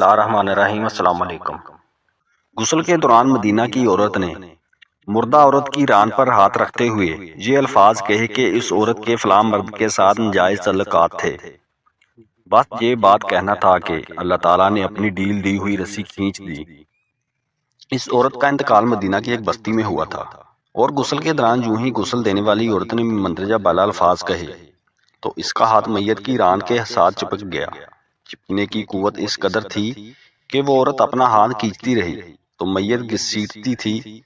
اللہ الرحمن الرحیم۔ السلام علیکم۔ غسل کے دوران مدینہ کی عورت نے مردہ عورت کی ران پر ہاتھ رکھتے ہوئے یہ الفاظ کہے کہ اس عورت کے فلاں مرد کے ساتھ ناجائز تعلقات تھے۔ بس یہ بات کہنا تھا کہ اللہ تعالیٰ نے اپنی ڈھیل دی ہوئی رسی کھینچ دی۔ اس عورت کا انتقال مدینہ کی ایک بستی میں ہوا تھا، اور غسل کے دوران جو ہی غسل دینے والی عورت نے مندرجہ بالا الفاظ کہے تو اس کا ہاتھ میت کی ران کے ساتھ چپک گیا۔ چپکنے کی قوت اس قدر تھی کہ وہ عورت اپنا ہاتھ کھینچتی رہی تو میت گھسیٹتی تھی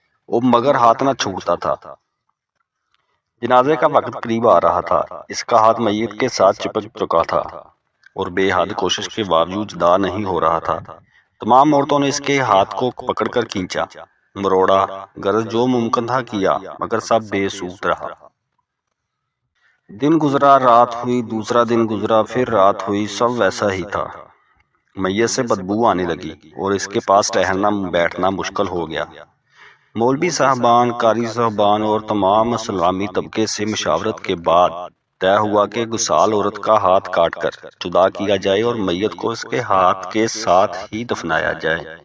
مگر ہاتھ نہ چھوٹتا تھا۔ جنازے کا وقت قریب آ رہا تھا، اس کا ہاتھ میت کے ساتھ چپک چکا تھا اور بے حد کوشش کے باوجود جدا نہیں ہو رہا تھا۔ تمام عورتوں نے اس کے ہاتھ کو پکڑ کر کھینچا، مروڑا، غرض جو ممکن تھا کیا، مگر سب بے سود رہا۔ دن گزرا، رات ہوئی، دوسرا دن گزرا، پھر رات ہوئی، سب ویسا ہی تھا۔ میت سے بدبو آنے لگی اور اس کے پاس ٹہلنا بیٹھنا مشکل ہو گیا۔ مولوی صاحبان، قاری صاحبان اور تمام اسلامی طبقے سے مشاورت کے بعد طے ہوا کہ گسال عورت کا ہاتھ کاٹ کر جدا کیا جائے اور میت کو اس کے ہاتھ کے ساتھ ہی دفنایا جائے۔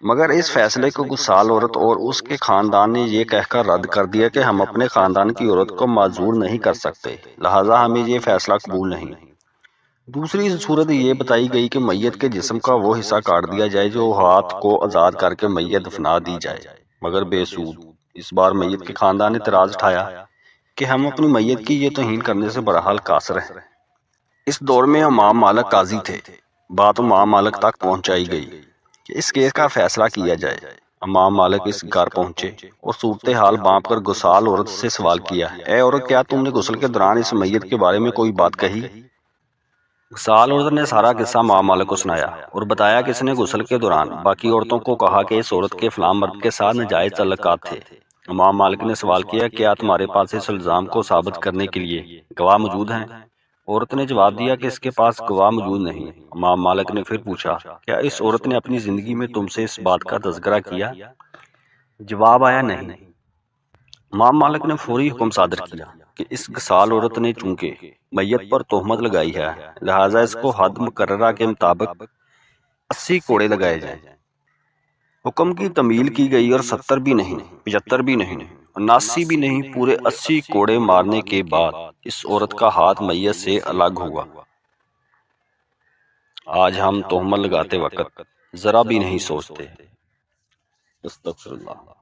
مگر اس فیصلے کو گسال عورت اور اس کے خاندان نے یہ کہہ کر رد کر دیا کہ ہم اپنے خاندان کی عورت کو معذور نہیں کر سکتے، لہٰذا ہمیں یہ فیصلہ قبول نہیں۔ دوسری صورت یہ بتائی گئی کہ میت کے جسم کا وہ حصہ کاٹ دیا جائے جو ہاتھ کو آزاد کر کے میت دفنا دی جائے، مگر بے سود۔ اس بار میت کے خاندان نے اعتراض اٹھایا کہ ہم اپنی میت کی یہ توہین کرنے سے بہرحال قاصر ہیں۔ اس دور میں امام مالک قاضی تھے۔ بات امام مالک تک پہنچائی گئی کہ اس کیس کا فیصلہ کیا جائے۔ امام مالک اس گھر پہنچے اور صورتحال بانپ کر گسال عورت سے سوال کیا، اے عورت، کیا تم نے غسل کے دوران اس میت کے بارے میں کوئی بات کہی؟ گسال عورت نے سارا قصہ امام مالک کو سنایا اور بتایا کہ اس نے غسل کے دوران باقی عورتوں کو کہا کہ اس عورت کے فلاں مرد کے ساتھ ناجائز تعلقات تھے۔ امام مالک نے سوال کیا، کیا تمہارے پاس اس الزام کو ثابت کرنے کے لیے گواہ موجود ہیں؟ عورت نے جواب دیا کہ اس کے پاس گواہ موجود نہیں۔ امام مالک نے پھر پوچھا، کیا اس عورت نے اپنی زندگی میں تم سے اس بات کا تذکرہ کیا؟ جواب آیا، نہیں۔ امام مالک نے فوری حکم صادر کیا کہ اس گسال عورت نے چونکہ میت پر تہمت لگائی ہے، لہٰذا اس کو حد مقررہ کے مطابق 80 کوڑے لگائے جائیں۔ حکم کی تعمیل کی گئی اور 70 بھی نہیں، 75 بھی نہیں، 79 بھی نہیں، پورے 80 کوڑے مارنے کے بعد اس عورت کا ہاتھ میت سے الگ ہوا۔ آج ہم تہمت لگاتے وقت ذرا بھی نہیں سوچتے۔ استغفر اللہ۔